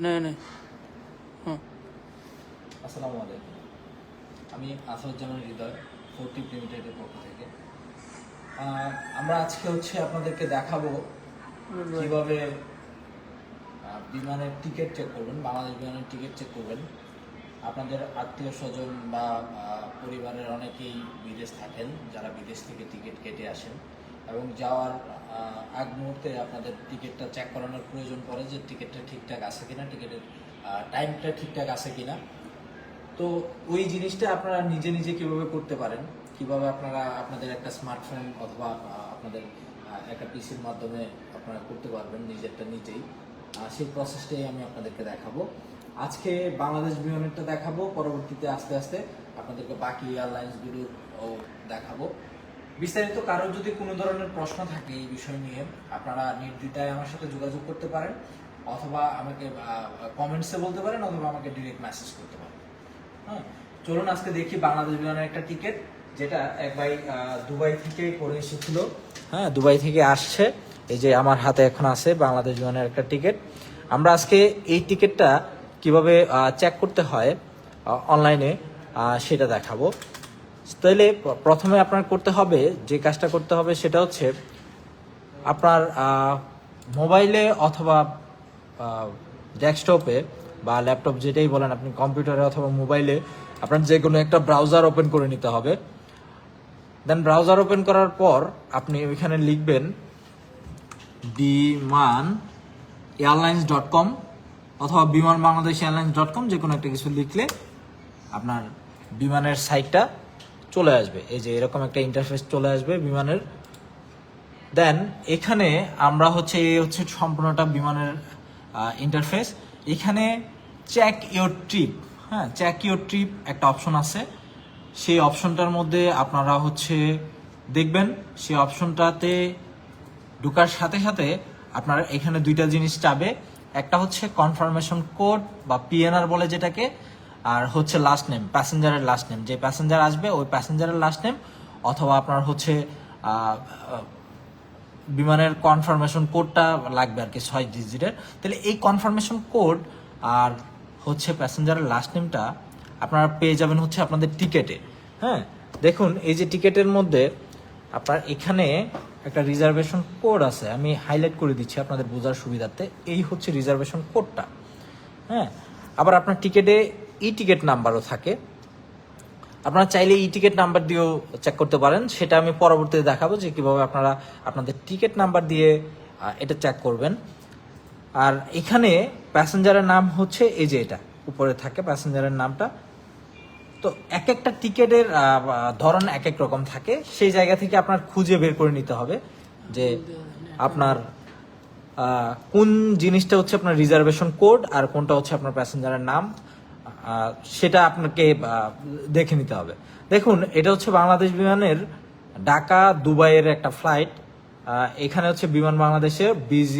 नहीं हाँ আসসালামু আলাইকুম। আমি আসাদুজ্জামান হৃদয় 40 লিমিটেডের পক্ষ থেকে আমরা আজকে আপনাদেরকে দেখাবো কিভাবে বিমানের টিকিট চেক করবেন, বাংলাদেশ বিমানের টিকিট চেক করবেন। আপনাদের আত্মীয় স্বজন বা পরিবারের অনেকেই বিদেশ থাকেন, যারা বিদেশ থেকে টিকিট কেটে আসেন এবং যাওয়ার আগ মুহূর্তে আপনাদের টিকিটটা চেক করানোর প্রয়োজন পড়ে যে টিকিটটা ঠিকঠাক আছে কিনা, টিকিটের টাইমটা ঠিকঠাক আছে কিনা। তো ওই জিনিসটা আপনারা নিজে নিজে কিভাবে করতে পারেন, কিভাবে আপনারা আপনাদের একটা স্মার্টফোন অথবা আপনাদের একটা পিসির মাধ্যমে আপনারা করতে পারবেন নিজেরটা নিজেই, সেই প্রসেসটাই আমি আপনাদেরকে দেখাবো। আজকে বাংলাদেশ বিমানেরটা দেখাবো, পরবর্তীতে আস্তে আস্তে আপনাদেরকে বাকি এয়ারলাইন্সগুলোও দেখাবো। বিস্তারিত কারোর যদি কোনো ধরনের প্রশ্ন থাকে এই বিষয় নিয়ে আপনারা নির্দ্বিধায় আমার সাথে যোগাযোগ করতে পারেন, অথবা আমাকে কমেন্টসে বলতে পারেন, অথবা আমাকে ডিরেক্ট মেসেজ করতে পারেন। হ্যাঁ, চলুন আজকে দেখি বাংলাদেশ বিমানের একটা টিকিট, যেটা এক ভাই দুবাই থেকে করে এসেছিল। হ্যাঁ, দুবাই থেকে আসছে, এই যে আমার হাতে এখন আছে বাংলাদেশ বিমানের একটা টিকিট। আমরা আজকে এই টিকিটটা কিভাবে চেক করতে হয় অনলাইনে সেটা দেখাবো। তাহলে প্রথমে আপনার করতে হবে, যে কাজটা করতে হবে সেটা হচ্ছে আপনার মোবাইলে অথবা ডেস্কটপে বা ল্যাপটপ যেটাই বলেন, আপনি কম্পিউটারে অথবা মোবাইলে আপনার যে কোনো একটা ব্রাউজার ওপেন করে নিতে হবে। দেন ব্রাউজার ওপেন করার পর আপনি ওইখানে লিখবেন biman.airlines.com অথবা বিমান বাংলাদেশ এয়ারলাইন্স.com, যে কোনো একটা কিছু লিখলে আপনার বিমানের সাইটটা চলে আসবে। এই যে এরকম একটা ইন্টারফেস চলে আসবে বিমানের। দেন এখানে আমরা এই হচ্ছে সম্পূর্ণটা বিমানের ইন্টারফেস। এখানে চেক ইওর ট্রিপ, হ্যাঁ, চেক ইওর ট্রিপ একটা অপশন আছে। সেই অপশনটার মধ্যে আপনারা দেখবেন, সেই অপশনটাতে ঢোকার সাথে সাথে আপনারা এখানে দুইটা জিনিস চাবে। একটা হচ্ছে কনফার্মেশন কোড বা পিএনআর বলে যেটাকে, আর লাস্ট নেম, প্যাসেঞ্জারের লাস্ট নেম। যে প্যাসেঞ্জার আসবে ওই প্যাসেঞ্জারের লাস্ট নেম, অথবা আপনার বিমানের কনফার্মেশন কোডটা লাগবে আর কি, 6 ডিজিটের। তাহলে এই কনফার্মেশন কোড আর প্যাসেঞ্জারের লাস্ট নেমটা আপনারা পেয়ে যাবেন আপনাদের টিকেটে। হ্যাঁ, দেখুন এই যে টিকেটের মধ্যে আপনার এখানে একটা রিজার্ভেশন কোড আছে, আমি হাইলাইট করে দিচ্ছি আপনাদের বোঝার সুবিধার্থে। এই রিজার্ভেশন কোডটা। হ্যাঁ, আবার আপনার টিকেটে ই টিকেট নাম্বারও থাকে, আপনারা চাইলে ই টিকেট নাম্বার দিয়েও চেক করতে পারেন। সেটা আমি পরবর্তীতে দেখাবো যে কিভাবে আপনারা আপনাদের টিকেট নাম্বার দিয়ে এটা চেক করবেন। আর এখানে প্যাসেঞ্জারের নাম এই যে এটা উপরে থাকে প্যাসেঞ্জারের নামটা। তো এক একটা টিকেটের ধরন এক এক রকম থাকে, সেই জায়গা থেকে আপনার খুঁজে বের করে নিতে হবে যে আপনার কোন জিনিসটা আপনার রিজার্ভেশন কোড আর কোনটা আপনার প্যাসেঞ্জারের নাম, সেটা আপনাকে দেখে নিতে হবে। দেখুন এটা বাংলাদেশ বিমানের ঢাকা দুবাইয়ের একটা ফ্লাইট। এখানে বিমান বাংলাদেশের BG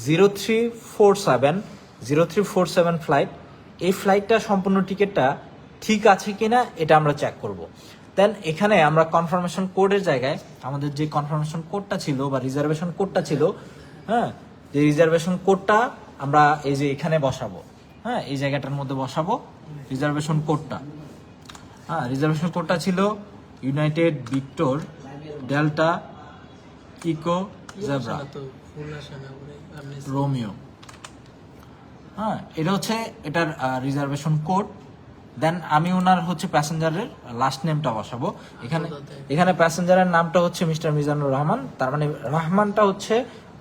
0347 ফ্লাইট। এই ফ্লাইটটা সম্পূর্ণ টিকিটটা ঠিক আছে কিনা এটা আমরা চেক করব। দেন এখানে আমরা কনফার্মেশন কোডের জায়গায় আমাদের যে কনফার্মেশন কোডটা ছিল বা রিজার্ভেশন কোডটা ছিল, হ্যাঁ, যে রিজার্ভেশন কোডটা আমরা এই যে এখানে বসাবো। হ্যাঁ, এই জায়গাটার মধ্যে বসাবো রিজার্ভেশন কোডটা। হ্যাঁ, রিজার্ভেশন কোডটা ছিল united victor delta echo zebra romeo. হ্যাঁ, এটা এটার রিজার্ভেশন কোড। দেন আমি ওনার প্যাসেঞ্জারের লাস্ট নেমটা বসাবো এখানে। এখানে প্যাসেঞ্জারের নামটা মিস্টার মিজানুর রহমান, তার মানে রহমানটা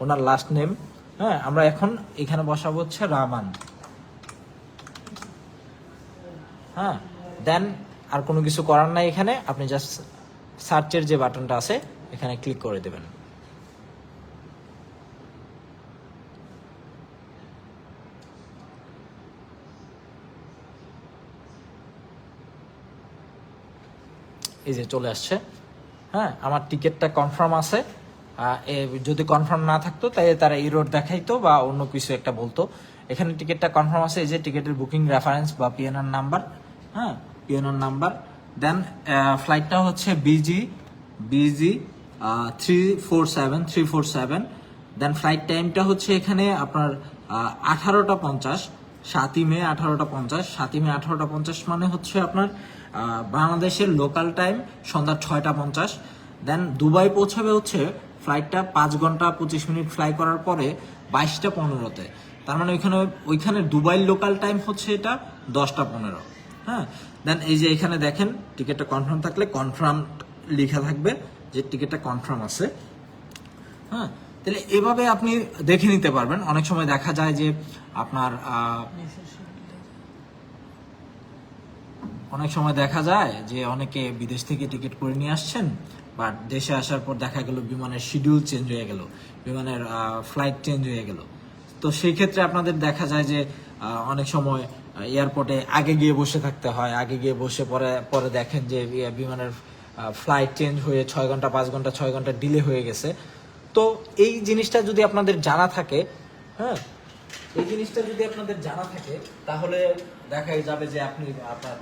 ওনার লাস্ট নেম। হ্যাঁ, আমরা এখন এখানে বসাবো রহমান। হ্যাঁ, দেন আর কোনো কিছু করার নাই, এখানে আপনি জাস্ট সার্চের যে বাটনটা আছে এখানে ক্লিক করে দেবেন। এই যে চলে আসছে। হ্যাঁ, আমার টিকিটটা কনফার্ম আছে। যদি কনফার্ম না থাকতো তাই তারা ইরোড দেখাইতো বা অন্য কিছু একটা বলতো। এখানে টিকিটটা কনফার্ম আছে, এই যে টিকিটের বুকিং রেফারেন্স বা পিএনআর নাম্বার। হ্যাঁ, পিএনআর নাম্বার। দেন ফ্লাইটটা BG 347। দেন ফ্লাইট টাইমটা এখানে আপনার 18টা 50। 7ই মে 18:50। 7ই মে 18:50 মানে হচ্ছে আপনার বাংলাদেশের লোকাল টাইম সন্ধ্যা 6:50। দেন দুবাই পৌঁছাবে হচ্ছে ফ্লাইটটা 5 ঘন্টা 25 মিনিট ফ্লাই করার পরে 22:15-তে। তার মানে ওইখানে দুবাইয়ের লোকাল টাইম হচ্ছে এটা 10:15। হ্যাঁ, দেন এই যে এখানে দেখেন টিকিটটা কনফার্ম থাকলে কনফার্ম লেখা থাকবে যে টিকিটটা কনফার্ম আছে। হ্যাঁ, তাহলে এভাবে আপনি দেখে নিতে পারবেন। অনেক সময় দেখা যায় যে আপনার অনেকে বিদেশ থেকে টিকিট করে নিয়ে আসছেন, বাট দেশে আসার পর দেখা গেল বিমানের শিডিউল চেঞ্জ হয়ে গেল, বিমানের ফ্লাইট চেঞ্জ হয়ে গেল। তো সেই ক্ষেত্রে আপনাদের দেখা যায় যে অনেক সময় এয়ারপোর্টে আগে গিয়ে বসে থাকতে হয়, আগে গিয়ে বসে পরে দেখেন যে বিমানের ফ্লাইট চেঞ্জ হয়ে 6 ঘন্টা 5 ঘন্টা 6 ঘন্টা ডিলে হয়ে গেছে। তো এই জিনিসটা যদি আপনাদের জানা থাকে, হ্যাঁ, এই জিনিসটা যদি আপনাদের জানা থাকে তাহলে দেখা যাবে যে আপনি আপনার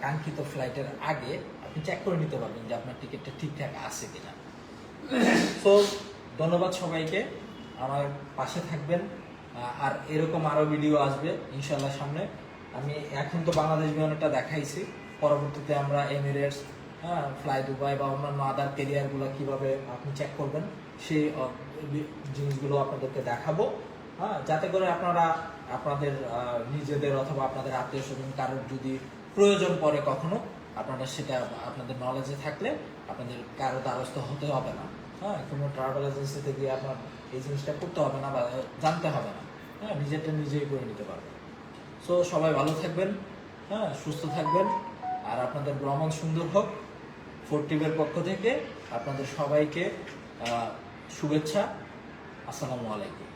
কাঙ্ক্ষিত ফ্লাইটের আগে আপনি চেক করে নিতে পারবেন যে আপনার টিকিটটা ঠিকঠাক আছে কিনা। তো ধন্যবাদ সবাইকে, আমার পাশে থাকবেন। আর এরকম আরো ভিডিও আসবে ইনশাল্লাহ সামনে। আমি এখন তো বাংলাদেশ বিমানটা দেখাইছি, পরবর্তীতে আমরা এমিরেটস, ফ্লাই দুবাই বা অন্যান্য আদার ক্যারিয়ারগুলো কিভাবে আপনি চেক করবেন সেই জিনিসগুলো আপনাদেরকে দেখাবো। হ্যাঁ, যাতে করে আপনারা আপনাদের নিজেদের অথবা আপনাদের আত্মীয় স্বজন কারোর যদি প্রয়োজন পড়ে কখনো, আপনারা সেটা আপনাদের নলেজে থাকলে আপনাদের কারো দ্বারস্থ হতে হবে না। হ্যাঁ, কোনো ট্রাভেল এজেন্সিতে গিয়ে আপনার এই জিনিসটা করতে হবে না বা জানতে হবে না। হ্যাঁ, নিজেরটা নিজেই করে নিতে পারবেন। সো সবাই ভালো থাকবেন, হ্যাঁ, সুস্থ থাকবেন, আর আপনাদের ভ্রমণ সুন্দর হোক। ফোর্টিভের পক্ষ থেকে আপনাদের সবাইকে শুভেচ্ছা। আসসালামু আলাইকুম।